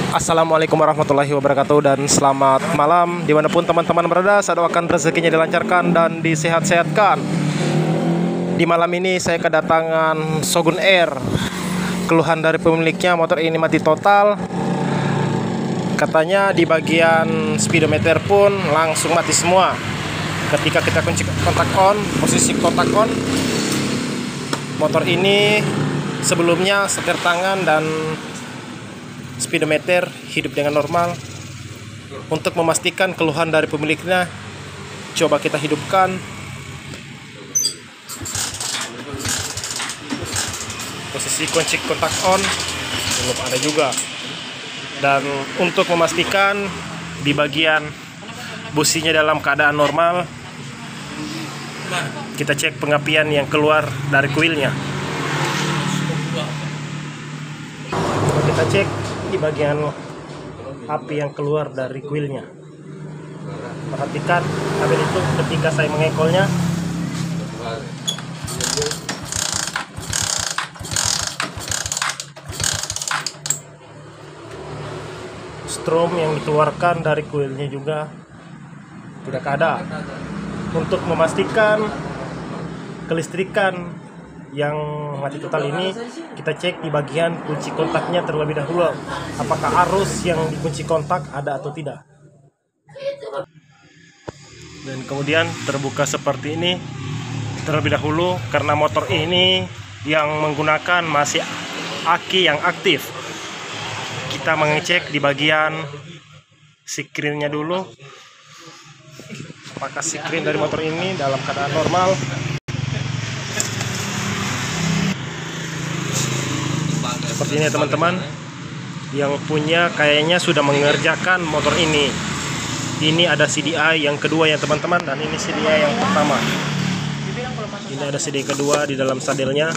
Assalamualaikum warahmatullahi wabarakatuh dan selamat malam dimanapun teman-teman berada. Saya doakan rezekinya dilancarkan dan disehat-sehatkan. Di malam ini saya kedatangan Shogun R. Keluhan dari pemiliknya, motor ini mati total. Katanya di bagian speedometer pun langsung mati semua. Ketika kita kunci kontak on, posisi kontak on, motor ini sebelumnya setir tangan dan speedometer hidup dengan normal. Untuk memastikan keluhan dari pemiliknya, coba kita hidupkan. Posisi kunci kontak on belum ada juga. Dan untuk memastikan di bagian businya dalam keadaan normal, kita cek pengapian yang keluar dari kuilnya. Kita cek di bagian api yang keluar dari kuilnya. Perhatikan kabel itu ketika saya mengekolnya. Strom yang dikeluarkan dari kuilnya juga tidak ada. Untuk memastikan kelistrikan yang mati total ini, kita cek di bagian kunci kontaknya terlebih dahulu, apakah arus yang dikunci kontak ada atau tidak. Dan kemudian terbuka seperti ini terlebih dahulu karena motor ini yang menggunakan masih aki yang aktif. Kita mengecek di bagian sikrinnya dulu, apakah sikrin dari motor ini dalam keadaan normal. Seperti ini teman-teman, yang punya kayaknya sudah mengerjakan motor ini. Ini ada CDI yang kedua ya teman-teman, dan ini CDI yang pertama. Ini ada CDI kedua di dalam sadelnya.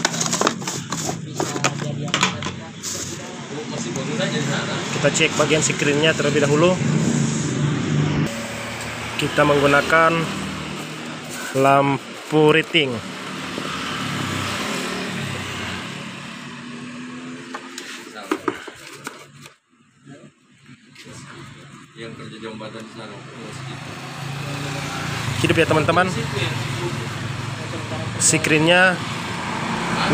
Kita cek bagian sikrinnya terlebih dahulu. Kita menggunakan lampu rating. Hidup ya teman-teman. Sikrinnya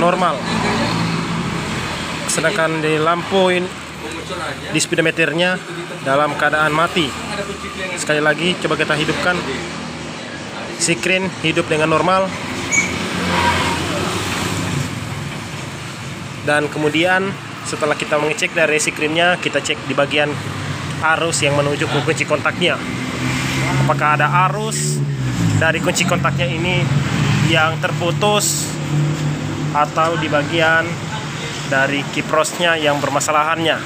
normal. Sedangkan di lampu di speedometernya dalam keadaan mati. Sekali lagi coba kita hidupkan. Sikrin hidup dengan normal. Dan kemudian setelah kita mengecek dari sikrinnya, kita cek di bagian arus yang menuju ke kunci kontaknya. Apakah ada arus dari kunci kontaknya ini yang terputus atau di bagian dari kiprosnya yang bermasalahannya.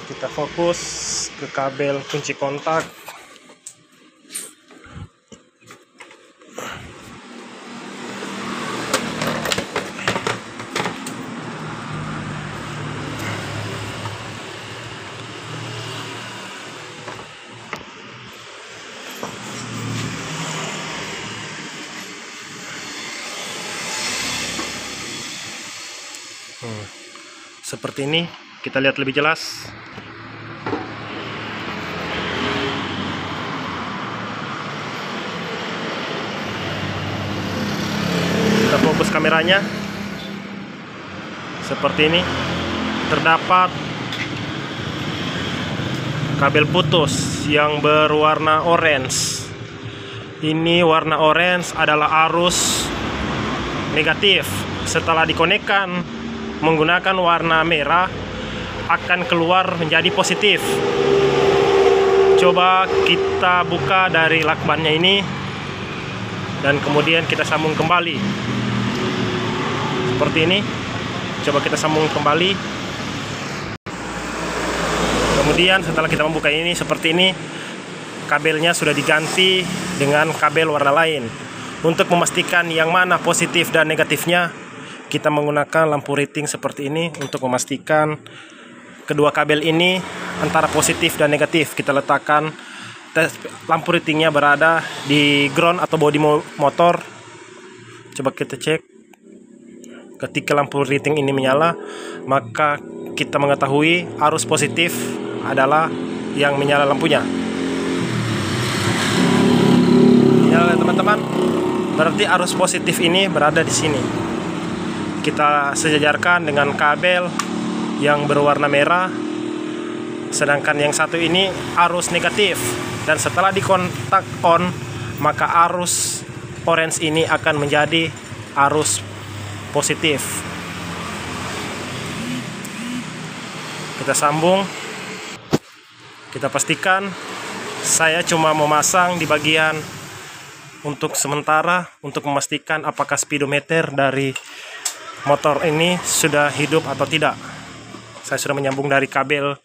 Kita fokus ke kabel kunci kontak. Seperti ini, kita lihat lebih jelas. Kita fokus kameranya. Seperti ini. Terdapat kabel putus yang berwarna orange. Ini warna orange adalah arus negatif. Setelah dikonekkan menggunakan warna merah, akan keluar menjadi positif. Coba kita buka dari lakbannya ini dan kemudian kita sambung kembali seperti ini. Coba kita sambung kembali. Kemudian setelah kita membuka ini seperti ini, kabelnya sudah diganti dengan kabel warna lain. Untuk memastikan yang mana positif dan negatifnya, kita menggunakan lampu rating seperti ini untuk memastikan kedua kabel ini antara positif dan negatif. Kita letakkan lampu ratingnya berada di ground atau bodi motor. Coba kita cek. Ketika lampu riting ini menyala, maka kita mengetahui arus positif adalah yang menyala lampunya. Ya teman-teman, berarti arus positif ini berada di sini. Kita sejajarkan dengan kabel yang berwarna merah, sedangkan yang satu ini arus negatif. Dan setelah dikontak on, maka arus orange ini akan menjadi arus positif. Kita sambung. Kita pastikan, saya cuma memasang di bagian untuk sementara untuk memastikan apakah speedometer dari motor ini sudah hidup atau tidak. Saya sudah menyambung dari kabel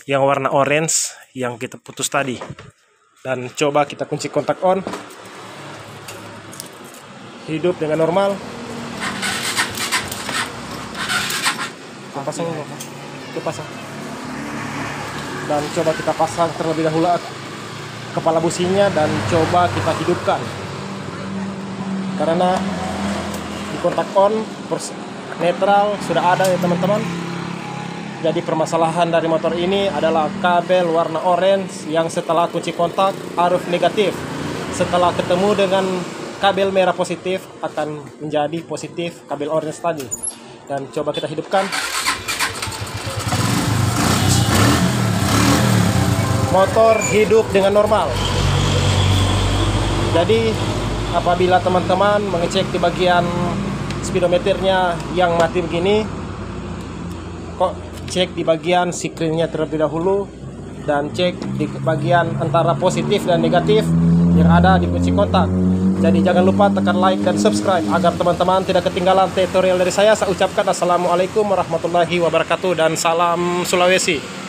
yang warna orange yang kita putus tadi. Dan coba kita kunci kontak on. Hidup dengan normal. Pasang, itu pasang. Dan coba kita pasang terlebih dahulu kepala businya dan coba kita hidupkan. Karena di kontak on netral sudah ada ya teman-teman. Jadi permasalahan dari motor ini adalah kabel warna orange yang setelah kunci kontak arus negatif. Setelah ketemu dengan kabel merah positif akan menjadi positif kabel orange tadi. Dan coba kita hidupkan. Motor hidup dengan normal. Jadi apabila teman-teman mengecek di bagian speedometernya yang mati begini, kok cek di bagian screen-nya terlebih dahulu dan cek di bagian antara positif dan negatif yang ada di kunci kontak. Jadi jangan lupa tekan like dan subscribe agar teman-teman tidak ketinggalan tutorial dari saya. Saya ucapkan assalamualaikum warahmatullahi wabarakatuh dan salam Sulawesi.